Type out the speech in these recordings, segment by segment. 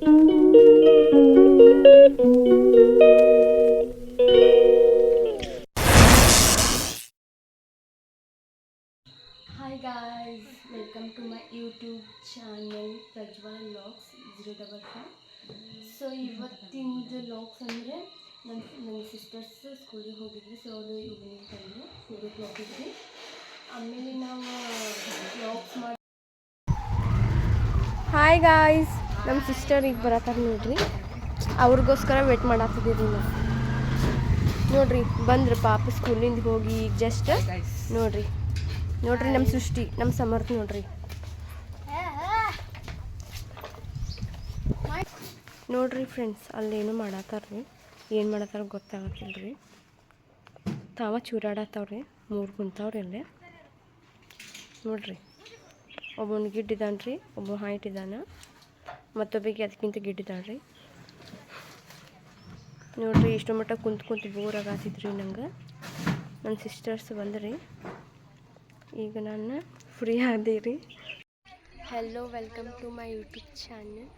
Hi guys, welcome to my YouTube channel Prajwal vlogs 055. So ಇವತ್ತಿಂದು vlogs ಅಂದರೆ ನನ್ನ sisters ಸ್ಕೂಲಿಗೆ ಹೋಗಿದ್ವಿ. ಸೊ ಅವರು ಈವ್ನಿಂಗ್ ಬಂದರು 4 o'clock. ಆಮೇಲೆ ನಾವು ವ್ಲಾಗ್ಸ್ ಮಾಡಿ. ಹಾಯ್ ಗಾಯ್ಸ್, ನಮ್ಮ ಸಿಸ್ಟರ್ ಈಗ ಬರತ್ತಾರೆ ನೋಡ್ರಿ. ಅವ್ರಿಗೋಸ್ಕರ ವೇಟ್ ಮಾಡಾತಿದ್ದೀರಿ ನಾವು. ನೋಡ್ರಿ ಬಂದ್ರು ಪಾಪ ಸ್ಕೂಲಿಂದ ಹೋಗಿ ಈಗ ಜಸ್ಟ್ ನೋಡ್ರಿ ನಮ್ಮ ಸೃಷ್ಟಿ, ನಮ್ಮ ಸಮರ್ಥ ನೋಡ್ರಿ ಫ್ರೆಂಡ್ಸ್. ಅಲ್ಲೇನು ಮಾಡತ್ತಾರ್ರಿ, ಏನು ಮಾಡತ್ತಾರ ಗೊತ್ತಾಗತ್ತಿಲ್ಲ ರೀ. ತಾವ ಚೂರಾಡತ್ತವ್ರಿ, 3 ಕುಂತವ್ರಿ ಅಲ್ಲೇ ನೋಡ್ರಿ. ಒಬ್ಬನು ಗಿಡ್ಡಿದ್ದಾನ್ರಿ, ಒಬ್ಬ ಹೈಟ್ ಇದ್ದಾನ, ಮತ್ತೊಬ್ಬರಿಗೆ ಅದಕ್ಕಿಂತ ಗಿಡ್ಡಿದ್ದಾಳ್ರಿ ನೋಡ್ರಿ. ಇಷ್ಟು ಮಟ್ಟ ಕುಂತು ಬೋರ್ ಆಗತ್ತಿದ್ರಿ ನಂಗೆ. ನನ್ನ ಸಿಸ್ಟರ್ಸ್ ಬಂದ್ರಿ, ಈಗ ನಾನು ಫ್ರೀ ಆದೇರಿ. Hello, welcome to my YouTube channel.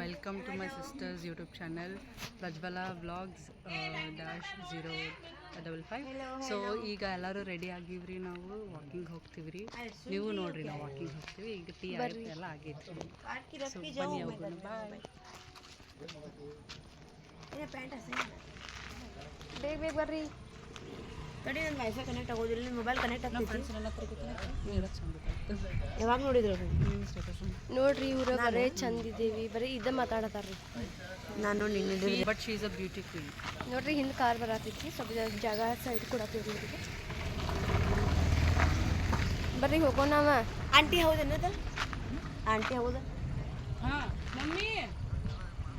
Welcome to my sisters YouTube channel Prajwala vlogs -055. So ಈಗ ಎಲ್ಲರೂ ರೆಡಿ ಆಗಿವ್ರಿ, ನಾವು ವಾಕಿಂಗ್ ಹೋಗ್ತೀವಿ ರೀ. ನೀವು ನೋಡ್ರಿ, ನಾವು ವಾಕಿಂಗ್ ಹೋಗ್ತೀವಿ. ಈಗ ಟೀ ಆಯ್ತು, ಎಲ್ಲ ಆಗೈತಿ. ಸೊ ಬನ್ನಿ ಹೋಗೋಣ. ಬಾಯ್. ಬೇಗ ಬರ್ರಿ. ಕಡೆ ನನ್ನ ವೈಫೈ ಕನೆಕ್ಟ್ ಆಗೋದಿಲ್ಲ, ನಿಮ್ಮ ಮೊಬೈಲ್ ಕನೆಕ್ಟ್ ಆಗ್ತೈತಿ. ಯಾವಾಗ ನೋಡಿದ್ರು ನೋಡ್ರಿ, ಇವ್ರ ಬರೇ ಚಂದ ಇದ್ದೀವಿ, ಬರೀ ಇದ ಮಾತಾಡತಾರ್ರಿ. ನಾನು ನಿನ್ನೆ but she is a beauty queen. ನೋಡ್ರಿ, ಹಿಂದೆ ಕಾರ್ ಬರತೈತಿ, ಸ್ವಲ್ಪ ಜಾಗ ಸೈಡ್ ಕೊಡತ್ತೀವ್ರಿ ಇವ್ರಿಗೆ. ಬರ್ರಿ ಹೋಗೋಣ ನಾವ. ಆಂಟಿ ಹೌದೇನದ? ಆಂಟಿ ಹೌದಾ? ಹಾಂ ಮಮ್ಮಿ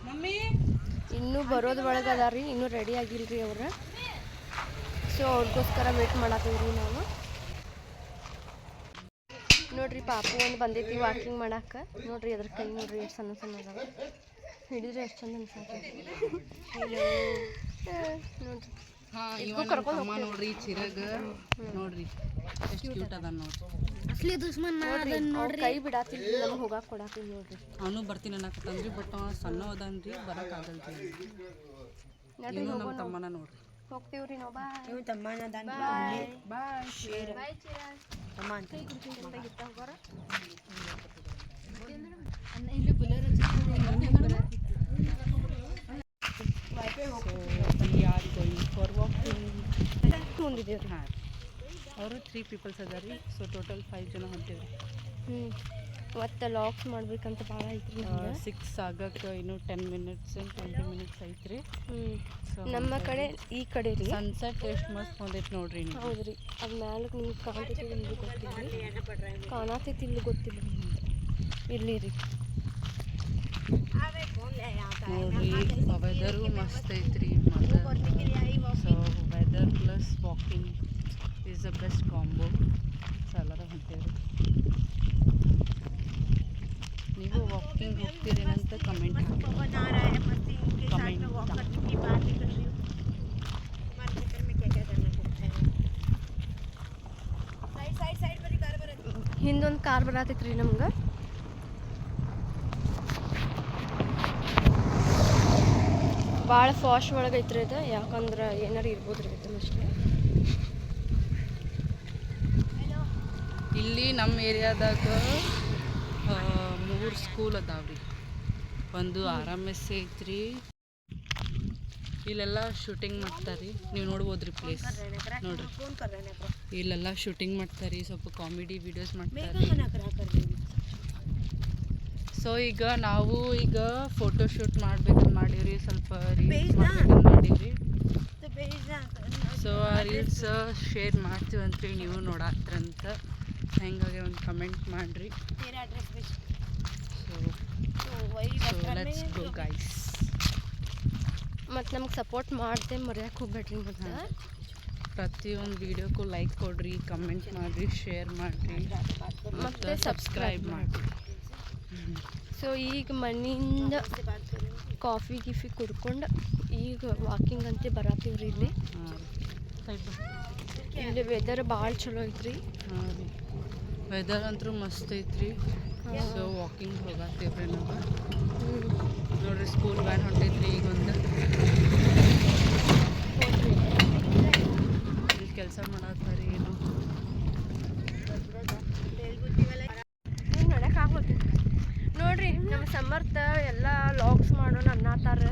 ಮಮ್ಮಿ ಇನ್ನೂ ಬರೋದು ಒಳಗೆ ಅದಾರಿ, ಇನ್ನೂ ರೆಡಿ ಆಗಿಲ್ರಿ ಅವ್ರು. ಸೊ ಅವ್ರಿಗೋಸ್ಕರ ವೇಟ್ ಮಾಡತ್ತೀವ್ರಿ ನಾವು. ನೋಡ್ರಿ, ಪಾಪು ಒಂದು ಬಂದೈತಿ ವಾಕಿಂಗ್ ಮಾಡಕ್ಕೆ. ನೋಡ್ರಿ ಅದ್ರ ಕೈ ನೋಡ್ರಿ ಎಷ್ಟು ಸಣ್ಣ ಸಣ್ಣ ಅದಾವ, ಹಿಡಿದ್ರೆ ಎಷ್ಟು ಚಂದ ಅನ್ಸಾಕೈತಿ. ನೋಡ್ರಿ, ಇದಕ್ಕೂ ಕರ್ಕೊಂಡು ಹೋಗ್ತೀವಿ ನೋಡ್ರಿ. ಚಿರಗ ನೋಡ್ರಿ ಎಷ್ಟು ಕ್ಯೂಟ್ ಅದ ನೋಡ್ರಿ. ಕೈ ಬಿಡಾತಿಲ್ರಿ, ನಮ್ಗೆ ಹೋಗಕ್ಕೆ ಕೊಡಾತಿವಿ ನೋಡ್ರಿ. ಅವನು ಬರ್ತೀನಿ ಅನ್ನಕತ್ತಂದ್ರಿ, ಬಟ್ ಸಣ್ಣ ಅದನ್ರಿ, ಬರೋಕ್ಕಾಗಲ್ರಿ. ಇನ್ನು ನಮ್ಮ ತಮ್ಮನ ನೋಡ್ರಿ. ಹೋಗ್ತೀವ್ರಿ ನಾವು. ಬಾಯ್. ನೀವು ತಮ್ಮನ ಬಾಯ್ ಬಾಯ್. ಶೇರ್ ಬಾಯ್ ಚಿರಾಜ್ ತಮ್ಮ ಅಂತ ಗಿತ್ತ ಹೋಗೋರ. ಇಲ್ಲಿ ಬುಲೆರೋ ಮುಂದಿದ್ದೇವ್ರಿ. ಹಾಂ, ಅವರು 3 ಪೀಪಲ್ಸ್ ಅದಾರ ರೀ. ಸೊ ಟೋಟಲ್ 5 ಜನ ಹೊಂಟೇವ್ರಿ. ಮತ್ತು ಲಾಕ್ಸ್ ಮಾಡ್ಬೇಕಂತ ಭಾಳ ಐತ್ರಿ. 6 ಆಗಕ್ಕೆ ಇನ್ನೂ 10 ಮಿನಿಟ್ಸ್ 20 ಮಿನಿಟ್ಸ್ ಐತ್ರಿ. ನಮ್ಮ ಕಡೆ ಈ ಕಡೆ ರೀ ಸನ್ಸೆಟ್ ಎಷ್ಟು ಮಸ್ತ್ ಬಂದೈತಿ ನೋಡ್ರಿ. ಹೌದು ರೀ, ಅದು ಮ್ಯಾಲಕ್ಕೆ ನಿಮ್ಗೆ ಕಾಣ್ತೈತಿ ನಿಮ್ಗೆ ಗೊತ್ತಿಲ್ಲ ರೀ, ಕಾಣತೈತಿ ಇಲ್ಲಿ ಗೊತ್ತಿಲ್ಲ ಇಲ್ಲಿ ರೀ. ನೋಡ್ರಿ, ವೆದರು ಮಸ್ತ್ ಐತ್ರಿ. So weather plus walking is the best combo. So ಎಲ್ಲರೂ ಹೊಂಟೇವ್ರಿ. ನೀವು ವಾಕಿಂಗ್ ಹೋಗ್ತೀರೇನಂತ ಕಮೆಂಟ್ ಹಿಂದೊಂದು ಕಾರ್ ಬರತೈತ್ರಿ ನಮ್ಗೆ. ಭಾಳ ಫಾಸ್ಟ್ ಒಳಗೆ ಐತ್ರಿ ಇದು, ಯಾಕಂದ್ರೆ ಏನಾರು ಇರ್ಬೋದು ರೀ ಇದು ಅಷ್ಟೇ. ಇಲ್ಲಿ ನಮ್ಮ ಏರಿಯಾದಾಗ 3 ಸ್ಕೂಲ್ ಅದಾವ್ರಿ. ಒಂದು RMS ಐತ್ರಿ, ಇಲ್ಲೆಲ್ಲ ಶೂಟಿಂಗ್ ಮಾಡ್ತಾರೆ. ನೀವು ನೋಡ್ಬೋದ್ರಿ ಪ್ಲೇಸ್ ನೋಡ್ರಿ. ಇಲ್ಲೆಲ್ಲ ಶೂಟಿಂಗ್ ಮಾಡ್ತಾರೆ, ಸ್ವಲ್ಪ ಕಾಮಿಡಿ ವಿಡಿಯೋಸ್ ಮಾಡ್ತಾರೆ. ಸೊ ಈಗ ನಾವು ಫೋಟೋ ಶೂಟ್ ಮಾಡ್ಬೇಕಂತ ಮಾಡೀವ್ರಿ, ಸ್ವಲ್ಪ ರೀಲ್ಸ್ ಮಾಡ್ಬೇಕಂತ ಮಾಡೀವ್ರಿ. ಸೊ ಆ ರೀಲ್ಸ್ ಶೇರ್ ಮಾಡ್ತೀವಂತ್ರಿ, ನೀವು ನೋಡಾತ್ರಂತ. ಹೆಂಗಾಗಿ ಒಂದು ಕಮೆಂಟ್ ಮಾಡಿರಿ. So let's go guys. ಮತ್ತು ನಮ್ಗೆ ಸಪೋರ್ಟ್ ಮಾಡದೆ ಮರ್ಯಾಕೆ ಹೋಗ್ಬೇಡ್ರಿ. ಮತ್ತು ಪ್ರತಿಯೊಂದು ವೀಡಿಯೋಕ್ಕೂ ಲೈಕ್ ಕೊಡ್ರಿ, ಕಮೆಂಟ್ ಮಾಡಿರಿ, ಶೇರ್ ಮಾಡಿರಿ ಮತ್ತು ಸಬ್ಸ್ಕ್ರೈಬ್ ಮಾಡಿರಿ. ಸೊ ಈಗ ಮನೆಯಿಂದ ಕಾಫಿ ಗಿಫಿ ಕುಡ್ಕೊಂಡು ಈಗ ವಾಕಿಂಗ್ ಅಂತ ಬರತ್ತೀವ್ರಿ. ಇಲ್ಲಿ ವೆದರ್ ಭಾಳ ಚಲೋ ಐತ್ರಿ. ಹಾಂ ರೀ, ವೆದರ್ ಅಂತೂ ಮಸ್ತ್ ಐತ್ರಿ. ಸೊ ವಾಕಿಂಗ್ ಹೋಗತ್ತೀವ್ರಿ ನಾವು. ಸಮರ್ಥ ಎಲ್ಲ ಲಾಗ್ಸ್ ಮಾಡೋಣ ಅನ್ನತ್ತಾರ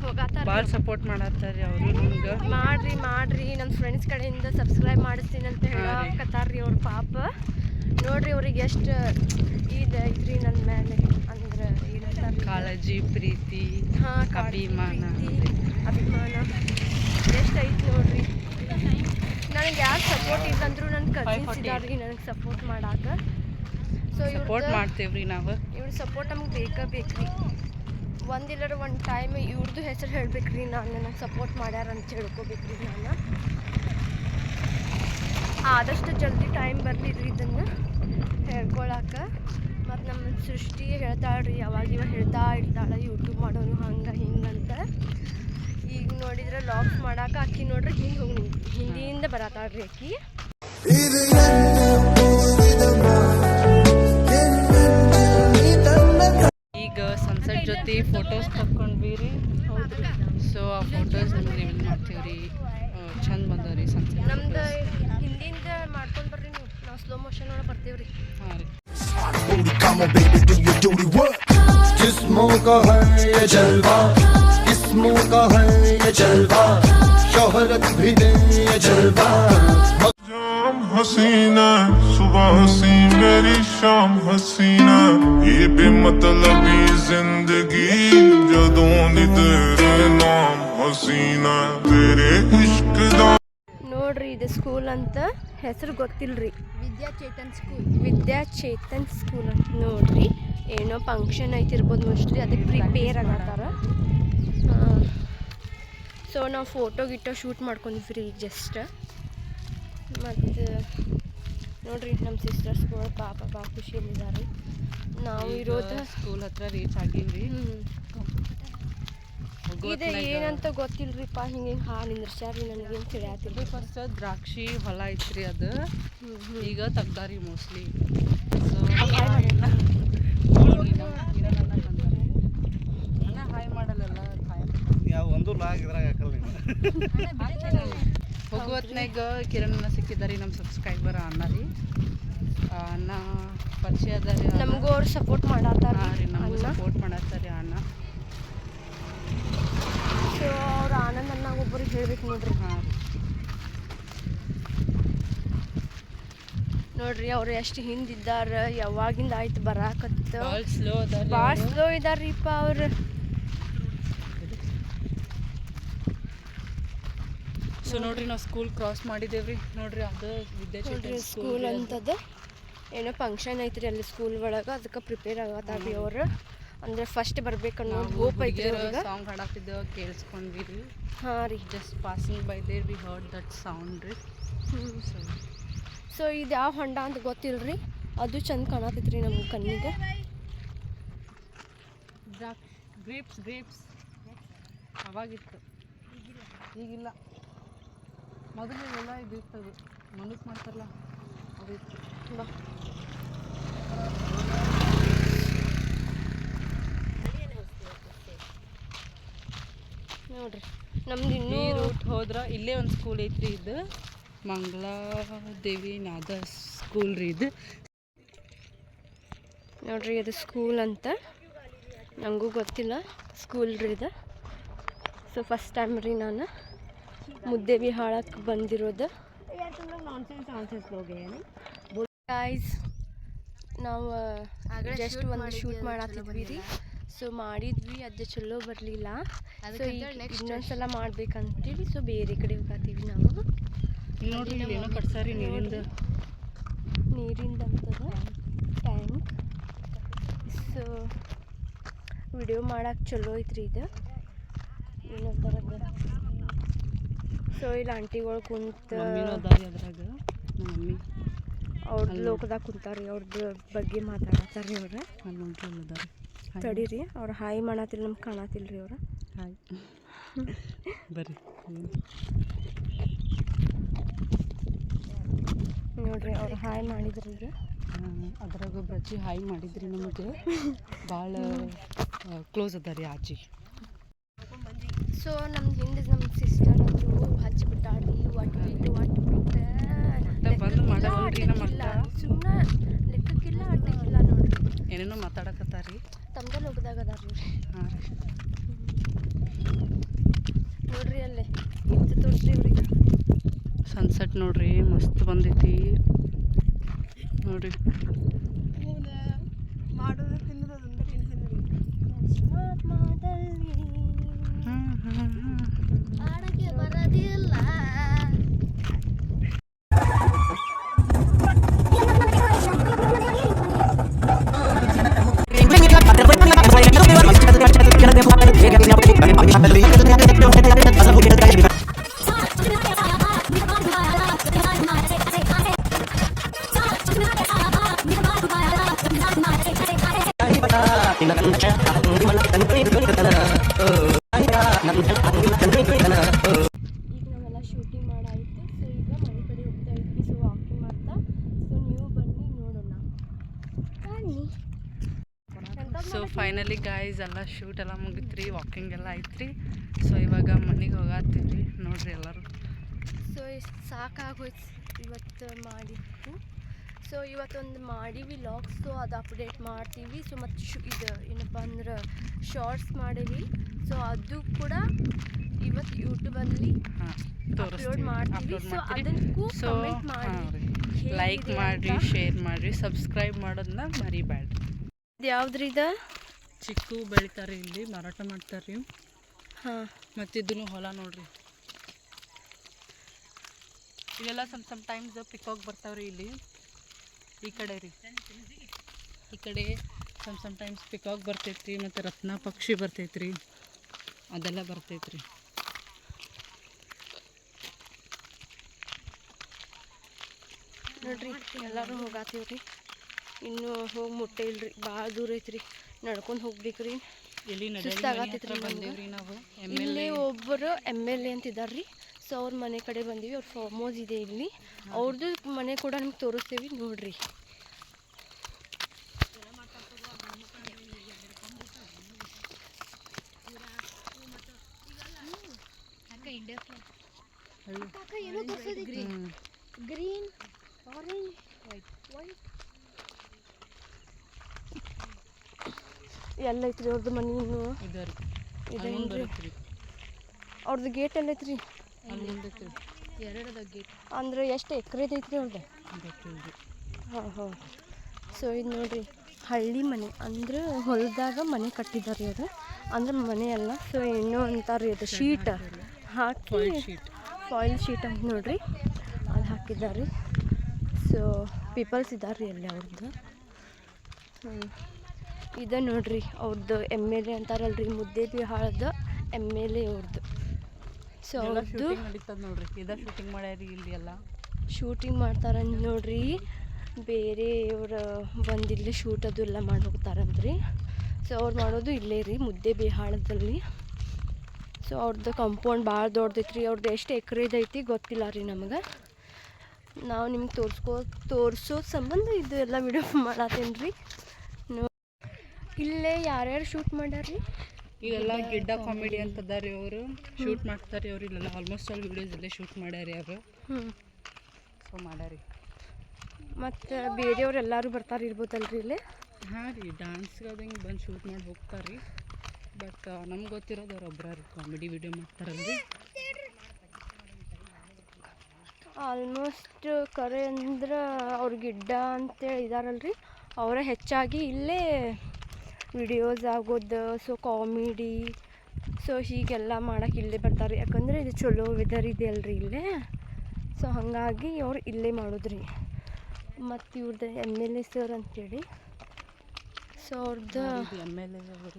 ಹೋಗತ್ತಾರ. ಭಾಳ ಸಪೋರ್ಟ್ ಮಾಡತ್ತಾರ್ರಿ ಅವರು ನಮ್ಗೆ. ಮಾಡ್ರಿ ನಮ್ಮ ಫ್ರೆಂಡ್ಸ್ ಕಡೆಯಿಂದ ಸಬ್ಸ್ಕ್ರೈಬ್ ಮಾಡಿಸ್ತೀನಿ ಅಂತ ಹೇಳಕತ್ತಾರ್ರಿ ಅವ್ರ ಪಾಪ. ನೋಡ್ರಿ ಅವ್ರಿಗೆ ಎಷ್ಟು ಐತ್ರಿ ನನ್ನ ಮೇಲೆ ಅಂದ್ರೆ ಏನಂತಾರೆ ಕಾಳಜಿ, ಪ್ರೀತಿ, ಅಭಿಮಾನ ಎಷ್ಟು ಐತಿ ನೋಡ್ರಿ. ನನಗೆ ಯಾರು ಸಪೋರ್ಟ್ ಇಲ್ಲಂದ್ರು ನನ್ನ ಕಸಿನ್ಸ್ ಇದ್ದಾರ್ರಿ ನನಗೆ ಸಪೋರ್ಟ್ ಮಾಡಾಕ. ಸೊ ಸಪೋರ್ಟ್ ಮಾಡ್ತೇವ್ರಿ ನಾವು. ಇವ್ರ ಸಪೋರ್ಟ್ ನಮ್ಗೆ ಬೇಕ್ರಿ. ಒಂದಿಲ್ಲರ ಒಂದು ಟೈಮ್ ಇವ್ರದ್ದು ಹೆಸರು ಹೇಳ್ಬೇಕ್ರಿ. ನಾನು ನನಗೆ ಸಪೋರ್ಟ್ ಮಾಡ್ಯಾರ ಅಂತ ಹೇಳ್ಕೊಬೇಕ್ರಿ. ನಾನು ಆದಷ್ಟು ಜಲ್ದಿ ಟೈಮ್ ಬರ್ಲಿದ್ರಿ ಇದನ್ನು ಹೇಳ್ಕೊಳಕ. ಮತ್ತು ನಮ್ಮ ಸೃಷ್ಟಿ ಹೇಳ್ತಾಳ್ರಿ ಯಾವಾಗ ಹೇಳ್ತಾ ಇರ್ತಾಳೆ ಯೂಟ್ಯೂಬ್ ಮಾಡೋನು ಹಂಗೆ ಹಿಂಗಂತ. ಈಗ ನೋಡಿದ್ರೆ ಲಾಗ್ಸ್ ಮಾಡಾಕ ಆಕಿ ನೋಡ್ರಿ ಹಿಂದಿಯಿಂದ ಬರತ್ತಾಳ್ರಿ ಆಕಿ. ಈಗ ಸನ್ಸೆಟ್ ಜೊತೆ ಫೋಟೋಸ್ ತಕ್ಕೊಂಡ್ವಿ ರೀ. ಸೊ ಆ ಫೋಟೋಸ್ ನಿಮ್ಗೆ ರಿವೀಲ್ ಮಾಡ್ತೀವ್ರಿ. ಚಂದ ಬಂದವ್ರಿ ಸನ್ಸೆಟ್. ನಮ್ದು ಹಿಂದಿಂದ ಮಾಡ್ಕೊಂಡು ಬರ್ರಿ ನೀವು. ನಾವು ಸ್ಲೋ ಮೋಷನ್ ಒಳಗೆ ಬರ್ತೀವ್ರಿ. ಹಾಂ ರೀ. किस्मों का है ये जलवा, किस्मों का है ये जलवा, शोहरत भी दे ये जलवा. शाम हसीना सुबह हसी मेरी शाम हसीना, ये बेमतलबी जिंदगी जदों दी तेरे नाम हसीना, तेरे इश्क दा. ನೋಡ್ರಿ ಇದು ಸ್ಕೂಲ್ ಅಂತ ಹೆಸರು ಗೊತ್ತಿಲ್ರಿ. ವಿದ್ಯಾಚೇತನ್ ಸ್ಕೂಲ್ ಅಂತ ನೋಡ್ರಿ. ಏನೋ ಫಂಕ್ಷನ್ ಐತಿರ್ಬೋದು ಮೋಸ್ಟ್ಲಿ, ಅದಕ್ಕೆ ಪ್ರಿಪೇರ್ ಆಗತ್ತಾರ. ಸೊ ನಾವು ಫೋಟೋ ಶೂಟ್ ಮಾಡ್ಕೊಂಡಿದ್ವಿ ಈಗ ಜಸ್ಟ್. ಮತ್ತು ನೋಡ್ರಿ ನಮ್ಮ ಸಿಸ್ಟರ್ಸ್ಗಳು ಪಾಪ ಭಾಳ ಖುಷಿಯಲ್ಲಿದ್ದಾರೆ. ನಾವು ಇರೋದು ಸ್ಕೂಲ್ ಹತ್ರ ರೀಚ್ ಆಗಿವ್ರಿ. ಇದು ಏನಂತ ಗೊತ್ತಿಲ್ರಿಪ್ಪ. ಹಿಂಗೆ ಹಾಲು ನಿಂದ್ರಸ್ಯಾರಿ ನನಗೇನು ತಿಳಿಯಾತಿಲ್ಲ. ಫಸ್ಟ್ ದ್ರಾಕ್ಷಿ ಹೊಲ ಐತ್ರಿ ಅದು. ಈಗ ತೆಗ್ದಾರಿ ಮೋಸ್ಟ್ಲಿ. ಸೊ ಹಾಯ್ ಮಾಡಲ್ಲ ಯಾವ ಒಂದು ಲಾಗ್ ಇದ್ರಾಗ ಹಾಕಲ್ಲ ಹೋಗುವತ್ನಾಗ ಕಿರಣ್ ಸಿಕ್ಕಿದಾರಿ ನಮ್ಮ ಸಬ್ಸ್ಕ್ರೈಬರ್ ಅಣ್ಣ ರೀ. ಅಣ್ಣ ಪರಿಚಯ ಅದಾರಿ. ನಮಗೂ ಅವ್ರು ಸಪೋರ್ಟ್ ಮಾಡತ್ತಾರ ರೀ. ನಮಗೂ ಸಪೋರ್ಟ್ ಮಾಡತ್ತಾರಿ ಅಣ್ಣ. ಸೊ ಅವ್ರ ಆನಂದ್ ಅನ್ನಾಗ ಒಬ್ಬರಿಗೆ ಹೇಳ್ಬೇಕು ನೋಡ್ರಿ. ಹಾಂ ರೀ. ನೋಡ್ರಿ ಅವ್ರು ಎಷ್ಟು ಹಿಂದಿದ್ದಾರ. ಯಾವಾಗಿಂದ ಆಯ್ತು ಬರಾಕತ್ತ. ಭಾಳ ಸ್ಲೋ ಇದಾರ್ರಿಪ್ಪ ಅವ್ರು. ಸೊ ನೋಡ್ರಿ ನಾವು ಸ್ಕೂಲ್ ಕ್ರಾಸ್ ಮಾಡಿದೇವ್ರಿ. ನೋಡ್ರಿ ಅದು ವಿದ್ಯಾಚೇತನ್ ಸ್ಕೂಲ್ ಅಂತದ ಏನೋ ಫಂಕ್ಷನ್ ಐತ್ರಿ ಅಲ್ಲಿ ಸ್ಕೂಲ್ ಒಳಗೆ. ಅದಕ್ಕೆ ಪ್ರಿಪೇರ್ ಆಗತ್ತಾರ್ರಿ ಅವ್ರು. ಅಂದ್ರೆ ಫಸ್ಟ್ ಬರ್ಬೇಕನ್ನೋ ಹೋಪ್ ಐತ್ರಿ ಅವ್ರಿಗೆ. ಸಾಂಗ್ ಹಾಡಾಕ್ತಿದ್ದೇವೆ ಕೇಳಿಸ್ಕೊಂಡ್ವಿ ರೀ. ಹಾಂ ರೀ. Just passing by there we heard that sound ರೀ. ಸೊ ಇದು ಯಾವ ಹೊಂಡ ಅಂತ ಗೊತ್ತಿಲ್ರಿ. ಅದು ಚಂದ ಕಾಣತೈತ್ರಿ ನಮ್ಮ ಕಣ್ಣಿಗೆ. ಗ್ರೇಪ್ಸ್ ಅವಾಗಿತ್ತು, ಈಗಿಲ್ಲ. ಮೊದಲು ಎಲ್ಲ ಇದು ಇರ್ತದೆ, ಮಣ್ಣಕ್ಕೆ ಮಾಡ್ತಾರಲ್ಲ ಅದು ಇತ್ತು. ಬಾ ನೋಡ್ರಿ ನಮ್ದು ಇನ್ನೂ ರೂಟ್ ಹೋದ್ರೆ ಇಲ್ಲೇ ಒಂದು ಸ್ಕೂಲ್ ಐತ್ರಿ. ಇದು ಮಂಗಳಾದೇವಿ ನಾದ ಸ್ಕೂಲ್ ರೀ ಇದು. ನೋಡ್ರಿ ಇದು ಸ್ಕೂಲ್ ಅಂತ. ನನಗೂ ಗೊತ್ತಿಲ್ಲ ಸ್ಕೂಲ್ ರೀ ಇದು. ಸೊ ಫಸ್ಟ್ ಟೈಮ್ ರೀ ನಾನು ಮುದ್ದೇಬಿಹಾಳಕ್ಕೆ ಬಂದಿರೋದು. ಗೈಸ್ ನಾವು ಜಸ್ಟ್ ಒಂದು ಶೂಟ್ ಮಾಡತ್ತಿದ್ವಿ ರೀ. ಸೊ ಮಾಡಿದ್ವಿ, ಅದು ಚಲೋ ಬರಲಿಲ್ಲ. ಸೊ ಈಗ ಇನ್ನೊಂದ್ಸಲ ಮಾಡ್ಬೇಕಂತೀವಿ. ಸೊ ಬೇರೆ ಕಡೆ ಹೋಗತ್ತೀವಿ ನಾವು. ನೋಡ್ರಿ ಏನೋ ಕಟ್ಸಾರಿ ನೀರಿಂದು ಅಂತದ ಟ್ಯಾಂಕ್. ಸೊ ವಿಡಿಯೋ ಮಾಡಕ್ಕೆ ಚಲೋ ಐತ್ರಿ ಇದು. ಇನ್ನೊಬ್ಬರದ್ದು. ಸೊ ಇಲ್ಲಿ ಆಂಟಿಗಳು ಕುಂತ ಅದ್ರಾಗ ಮಮ್ಮಿ ಅವ್ರ ಲೋಕದಾಗ ಕುಂತಾರಿ. ಅವ್ರದ್ದು ಬಗ್ಗೆ ಮಾತಾಡತ್ತಾರ್ರಿ ಅವ್ರು. ನೋಡ್ರಿ ತಡೀರಿ ಅವ್ರು ಹಾಯ್ ಮಾಡತ್ತಿಲ್ಲ, ನಮ್ಗೆ ಕಾಣತಿಲ್ಲ ರೀ ಅವ್ರು. ಹಾಯ್ ಬರ್ರಿ. ನೋಡ್ರಿ ಅವ್ರು ಹಾಯ್ ಮಾಡಿದ್ರಿ ಈಗ. ಅದ್ರಾಗ ಬ್ರಜ್ಜಿ ಹಾಯ್ ಮಾಡಿದ್ರಿ ನಮಗೆ. ಭಾಳ ಕ್ಲೋಸ್ ಅದ ರೀ ಆಚಿ. ಸೊ ನಮ್ದು ಹಿಂದೆ ನಮ್ಮ ಸಿಸ್ಟರ್ ಅಂದರು ಹಚ್ಚಿಬಿಟ್ಟಾಡ್ರಿ. ಒಟ್ಟು ಬಂದು ಮಾಡಲ್ರಿ ನಮ್ಮ ಅಕ್ಕ. ಸುಮ್ಮನೆ ಲೆಕ್ಕಕ್ಕಿಲ್ಲ ಅಟ್ಟಕ್ಕಿಲ್ಲ ನೋಡ್ರಿ. ಏನೇನೋ ಮಾತಾಡಕತ್ತಾರಿ. ತಮ್ಮದಲ್ಲಿ ಹೋಗದಾಗ ಅದಾರ ಇವ್ರಿ ಹಾಂ ರೀ ನೋಡ್ರಿ ಅಲ್ಲೇ ಇಂತ ತೋರಿಸ್ರಿ ಇವ್ರಿಗೆ ಸನ್ಸೆಟ್ ನೋಡ್ರಿ ಮಸ್ತ್ ಬಂದೈತಿ ನೋಡ್ರಿ ಮಾಡೋದು ತಿನ್ನೋದು ಅದೊಂದು ಆಡಕ್ಕೆ ಬರೋದಿಲ್ಲ ಈಗ ನಾವೆಲ್ಲ ಶೂಟಿಂಗ್ ಮಾಡಾಯಿತು ಸೊ ಈಗ ಮನೆ ಕಡೆ ಹೋಗ್ತಾ ಇದ್ವಿ ಸೊ ವಾಕಿಂಗ್ ಮಾಡ್ತಾ ಸೊ ನೀವು ಬನ್ನಿ ನೋಡೋಣ ಬನ್ನಿ ಸೊ ಫೈನಲಿ ಗಾಯ್ಸ್ ಎಲ್ಲ ಶೂಟ್ ಎಲ್ಲ ಮುಗಿತ್ರಿ ವಾಕಿಂಗ್ ಎಲ್ಲ ಐತ್ರಿ ಸೊ ಇವಾಗ ಮನೆಗೆ ಹೋಗತ್ತೀವಿ ನೋಡ್ರಿ ಎಲ್ಲರೂ ಸೊ ಸಾಕಾಗೋಯ್ತು ಇವತ್ತು ಮಾಡಿದ್ದು ಸೊ ಇವತ್ತೊಂದು ಮಾಡೀವಿ ಲಾಗ್ಸ್ ಸೊ ಅದು ಅಪ್ಡೇಟ್ ಮಾಡ್ತೀವಿ ಸೊ ಮತ್ತು ಇದು ಏನಪ್ಪ ಅಂದ್ರೆ ಶಾರ್ಟ್ಸ್ ಮಾಡೀವಿ ಸೊ ಅದು ಕೂಡ ಇವತ್ತು ಯೂಟ್ಯೂಬಲ್ಲಿ ಹಾಂ ಅಪ್ಲೋಡ್ ಮಾಡ್ತೀವಿ ಸೊ ಮಾಡ್ತೀರಿ ಅದಕ್ಕೂ ಸೊ ಕಮೆಂಟ್ ಮಾಡಿ ಲೈಕ್ ಮಾಡಿರಿ ಶೇರ್ ಮಾಡಿರಿ ಸಬ್ಸ್ಕ್ರೈಬ್ ಮಾಡೋದನ್ನ ಮರಿಬೇಡ್ರಿ ಯಾವ್ದ್ರಿ ಇದು ಚಿಕ್ಕು ಬೆಳಿತಾರೆ ಇಲ್ಲಿ ಮಾರಾಟ ಮಾಡ್ತಾರೆ ರೀ ಹಾಂ ಮತ್ತು ಇದನ್ನು ಹೊಲ ನೋಡ್ರಿ ಇಲ್ಲೆಲ್ಲ ಸಮ್ ಟೈಮ್ಸ್ ಪಿಕಾಕ್ ಬರ್ತಾವ್ರಿ ಇಲ್ಲಿ ಈ ಕಡೆ ರೀ ಈ ಕಡೆ ಸಮ್ ಟೈಮ್ಸ್ ಪಿಕಾಕ್ ಬರ್ತೈತ್ರಿ ಮತ್ತು ರತ್ನ ಪಕ್ಷಿ ಬರ್ತೈತ್ರಿ ಅದೆಲ್ಲ ಬರ್ತೈತ್ರಿ ನೋಡ್ರಿ ಎಲ್ಲರೂ ಹೋಗಾತೀವ್ರಿ ಇನ್ನೂ ಹೋಗಿ ಮುಟ್ಟೆ ಇಲ್ರಿ ಭಾಳ ದೂರ ಐತ್ರಿ ನಡ್ಕೊಂಡು ಹೋಗ್ಬೇಕ್ರಿ ಇಲ್ಲಿ ಸುಸ್ತಾಗತ್ತೈತ್ರಿ ಬಂದೇವ್ರಿ ನಾವು ಇಲ್ಲಿ ಒಬ್ಬರು MLA ಅಂತ ಇದಾರ್ರಿ ಸೊ ಅವ್ರ ಮನೆ ಕಡೆ ಬಂದೀವಿ ಅವ್ರ ಫಾರ್ಮ್ ಹೌಸ್ ಇದೆ ಇಲ್ಲಿ ಅವ್ರದ್ದು ಮನೆ ಕೂಡ ನಿಮ್ಗೆ ತೋರಿಸ್ತೀವಿ ನೋಡ್ರಿ ಗ್ರೀನ್ ಆರೆಂಜ್ ವೈಟ್ ಎಲ್ಲ ಐತ್ರಿ ಅವ್ರದ್ದು ಮನೆ ಇನ್ನು ಇದೆ ರೀ ಇದೇನ್ರಿ ಅವ್ರದ್ದು ಗೇಟ್ ಎಲ್ಲ ಐತ್ರಿ ಅಲ್ಲಿ ಮುಂದೈತ್ರಿ ಎರಡದ ಗೇಟ್ ಅಂದ್ರೆ ಎಷ್ಟು ಎಕರೆದು ಐತ್ರಿ ಅವ್ರದ್ದು ಗೊತ್ತಿಲ್ರಿ ಹಾಂ ಹಾಂ ಸೊ ಇದು ನೋಡ್ರಿ ಹಳ್ಳಿ ಮನೆ ಅಂದ್ರೆ ಹೊಲದಾಗ ಮನೆ ಕಟ್ಟಿದ್ದಾರೆ ಅದು ಅಂದ್ರೆ ಮನೆ ಅಲ್ಲ ಸೊ ಇನ್ನೂ ಅಂತಾರೆ ಅದು ಶೀಟ್ ಹಾಕಿ ಫಾಯಿಲ್ ಶೀಟ್ ಅಂತ ನೋಡ್ರಿ ಅದು ಹಾಕಿದ್ದಾರೆ ಸೊ ಪೀಪಲ್ಸ್ ಇದ್ದಾರೆ ಅಲ್ಲಿ ಅವ್ರದ್ದು ಇದು ನೋಡ್ರಿ ಅವ್ರದ್ದು MLA ಅಂತಾರಲ್ರಿ ಮುದ್ದೇಬಿಹಾಳದ MLA ಅವ್ರದ್ದು ಸೊ ಅವ್ರದ್ದು ನಡೀತದ ನೋಡ್ರಿ ಇದ ಶೂಟಿಂಗ್ ಮಾಡ್ಯಾರಿ ಇಲ್ಲಿ ಎಲ್ಲ ಶೂಟಿಂಗ್ ಮಾಡ್ತಾರ ನೋಡ್ರಿ ಬೇರೆಯವ್ರು ಬಂದಿಲ್ಲೇ ಶೂಟ್ ಅದು ಎಲ್ಲ ಮಾಡಿ ಹೋಗ್ತಾರಂತ್ರಿ ಸೊ ಅವ್ರು ಮಾಡೋದು ಇಲ್ಲೇ ರೀ ಮುದ್ದೇಬಿಹಾಳದಲ್ಲಿ ಸೊ ಅವ್ರದ್ದು ಕಂಪೌಂಡ್ ಭಾಳ ದೊಡ್ಡದೈತ್ರಿ ಅವ್ರದ್ದು ಎಷ್ಟು ಎಕರೆದೈತಿ ಗೊತ್ತಿಲ್ಲ ರೀ ನಮಗೆ ನಾವು ನಿಮ್ಗೆ ತೋರಿಸೋ ಸಂಬಂಧ ಇದು ಎಲ್ಲ ವಿಡಿಯೋ ಮಾಡತ್ತೇನೆ ರೀ ಇಲ್ಲೇ ಯಾರ್ಯಾರು ಶೂಟ್ ಮಾಡ್ಯಾರ್ರಿ ಇದೆಲ್ಲ ಗಿಡ್ಡ ಕಾಮಿಡಿ ಅಂತ ಅದಾರಿ ಅವರು ಶೂಟ್ ಮಾಡ್ತಾರೆ ಅವ್ರು ಇಲ್ಲೆಲ್ಲ ಆಲ್ಮೋಸ್ಟ್ ಆಲ್ ವಿಡಿಯೋಸ್ ಇಲ್ಲೇ ಶೂಟ್ ಮಾಡ್ಯಾರಿ ಅವರು ಸೊ ಮಾಡ್ಯಾರಿ ಮತ್ತು ಬೇರೆಯವ್ರು ಎಲ್ಲರೂ ಬರ್ತಾರೆ ಇರ್ಬೋದಲ್ರಿ ಇಲ್ಲಿ ಹಾಂ ರೀ ಡ್ಯಾನ್ಸ್ಗೆ ಅದು ಹಿಂಗೆ ಬಂದು ಶೂಟ್ ಮಾಡಿ ಹೋಗ್ತಾರೆ ರೀ ಬಟ್ ನಮ್ಗೆ ಗೊತ್ತಿರೋದು ಅವ್ರು ಒಬ್ಬರ ರೀ ಕಾಮಿಡಿ ವಿಡಿಯೋ ಮಾಡ್ತಾರಲ್ರಿ ಆಲ್ಮೋಸ್ಟ್ ಕರೆ ಅಂದ್ರೆ ಅವ್ರ ಗಿಡ್ಡ ಅಂತೇಳಿ ಇದಾರಲ್ರಿ ಅವರೇ ಹೆಚ್ಚಾಗಿ ಇಲ್ಲೇ ವಿಡಿಯೋಸ್ ಆಗೋದು ಸೊ ಕಾಮಿಡಿ ಸೊ ಹೀಗೆಲ್ಲ ಮಾಡೋಕೆ ಇಲ್ಲೇ ಬರ್ತಾರೆ ಯಾಕಂದರೆ ಇದು ಚಲೋ ವೆದರ್ ಇದೆ ಅಲ್ರಿ ಇಲ್ಲೇ ಸೊ ಹಾಗಾಗಿ ಅವ್ರು ಇಲ್ಲೇ ಮಾಡೋದ್ರಿ ಮತ್ತು ಇವ್ರದ್ದು MLA ಸರ್ ಅಂತೇಳಿ ಸೊ ಅವ್ರದ್ದು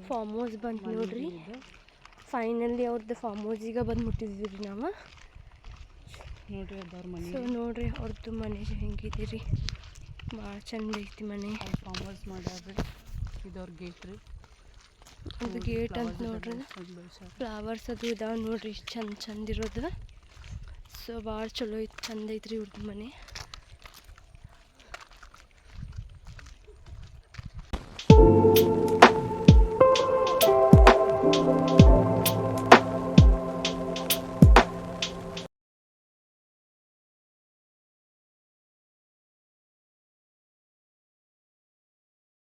ಫಾರ್ಮ್ ಹೌಸ್ ಬಂತು ನೋಡ್ರಿ ಫೈನಲಿ ಅವ್ರದ್ದು ಫಾರ್ಮ್ ಹೌಸಿಗೆ ಬಂದು ಮುಟ್ಟಿದ್ವಿ ರೀ ನಾವು ನೋಡ್ರಿ ಅದಾರ ಮನೆ ಸೊ ನೋಡ್ರಿ ಅವ್ರದ್ದು ಮನೆ ಹೆಂಗಿದೆ ರೀ ಭಾಳ ಚಂದ ಐತಿ ಮನೆ ಫಾರ್ಮ್ ಹೌಸ್ ಮಾಡ್ಯಾರ್ರಿ ಇದವ್ರ ಗೇಟ್ ರೀ ಅದು ಗೇಟ್ ಅಂತ ನೋಡ್ರಿ ಫ್ಲವರ್ಸ್ ಅದು ಇದಾವೆ ನೋಡ್ರಿ ಚಂದ ಇರೋದು ಸೊ ಭಾಳ ಚಲೋ ಐತಿ ಚಂದ ಐತ್ರಿ ಇವ್ರದ್ದು ಮನೆ